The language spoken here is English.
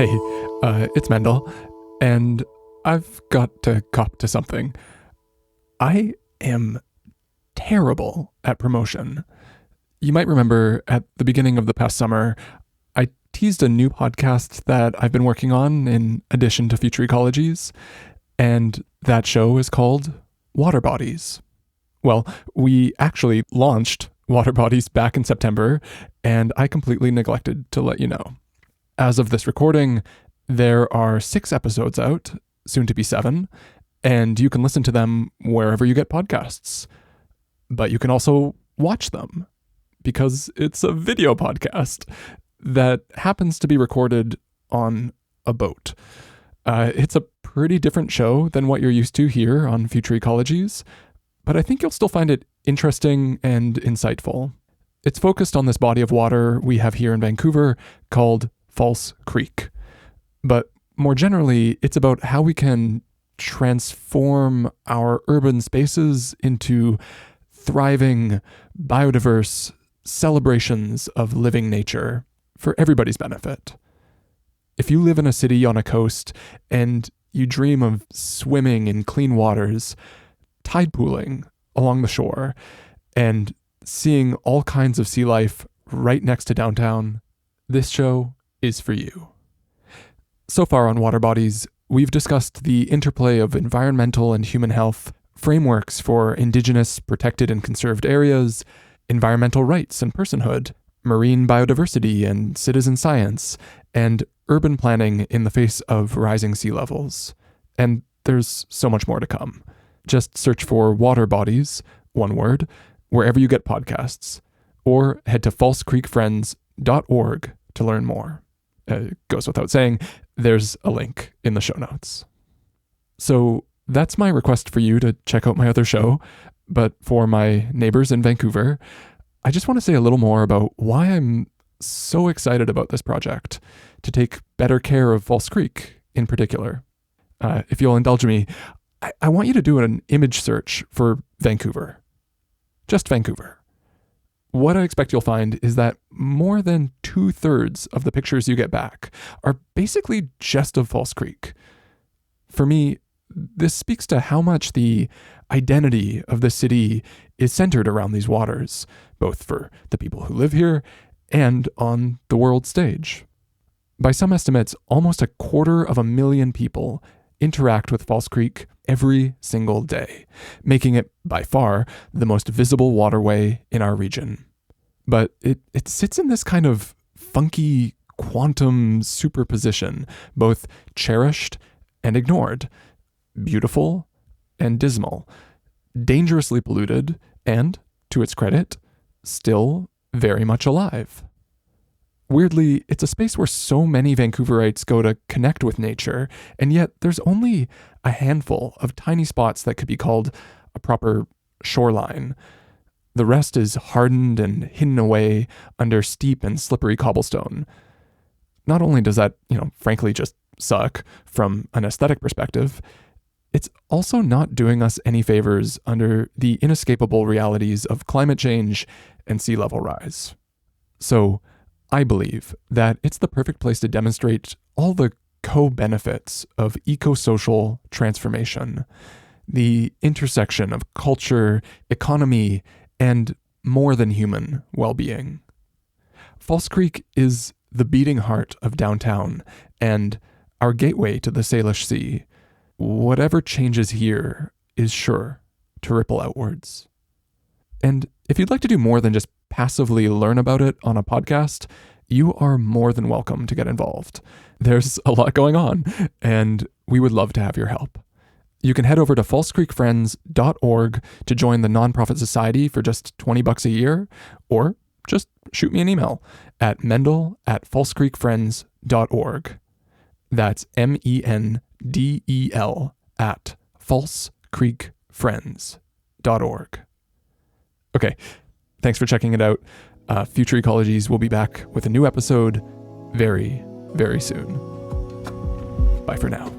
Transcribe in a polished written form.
Hey, it's Mendel, and I've got to cop to something. I am terrible at promotion. You might remember at the beginning of the past summer, I teased a new podcast that I've been working on in addition to Future Ecologies, and that show is called Water Bodies. Well, we actually launched Water Bodies back in September, and I completely neglected to let you know. As of this recording, there are 6 episodes out, soon to be 7, and you can listen to them wherever you get podcasts. But you can also watch them, because it's a video podcast that happens to be recorded on a boat. It's a pretty different show than what you're used to here on Future Ecologies, but I think you'll still find it interesting and insightful. It's focused on this body of water we have here in Vancouver called False Creek. But more generally, it's about how we can transform our urban spaces into thriving, biodiverse celebrations of living nature for everybody's benefit. If you live in a city on a coast and you dream of swimming in clean waters, tidepooling along the shore, and seeing all kinds of sea life right next to downtown, this show is for you. So far on Water Bodies, we've discussed the interplay of environmental and human health, frameworks for Indigenous protected and conserved areas, environmental rights and personhood, marine biodiversity and citizen science, and urban planning in the face of rising sea levels. And there's so much more to come. Just search for Water Bodies, one word, wherever you get podcasts, or head to falsecreekfriends.org to learn more. It goes without saying, there's a link in the show notes. So that's my request for you to check out my other show, but for my neighbors in Vancouver, I just want to say a little more about why I'm so excited about this project, to take better care of False Creek in particular. If you'll indulge me, I want you to do an image search for Vancouver. Just Vancouver. What I expect you'll find is that more than 2/3 of the pictures you get back are basically just of False Creek. For me, this speaks to how much the identity of the city is centered around these waters, both for the people who live here and on the world stage. By some estimates, almost 250,000 people interact with False Creek every single day, making it by far the most visible waterway in our region. But it sits in this kind of funky quantum superposition, both cherished and ignored, beautiful and dismal, dangerously polluted, and, to its credit, still very much alive. Weirdly, it's a space where so many Vancouverites go to connect with nature, and yet there's only a handful of tiny spots that could be called a proper shoreline. The rest is hardened and hidden away under steep and slippery cobblestone. Not only does that, frankly just suck from an aesthetic perspective, it's also not doing us any favors under the inescapable realities of climate change and sea level rise. So, I believe that it's the perfect place to demonstrate all the co-benefits of eco-social transformation, the intersection of culture, economy, and more than human well-being. False Creek is the beating heart of downtown and our gateway to the Salish Sea. Whatever changes here is sure to ripple outwards. And if you'd like to do more than just passively learn about it on a podcast, you are more than welcome to get involved. There's a lot going on, and we would love to have your help. You can head over to falsecreekfriends.org to join the nonprofit society for just $20 a year, or just shoot me an email at mendel@falsecreekfriends.org. That's MENDEL at falsecreekfriends.org. Okay, thanks for checking it out. Future Ecologies will be back with a new episode very, very soon. Bye for now.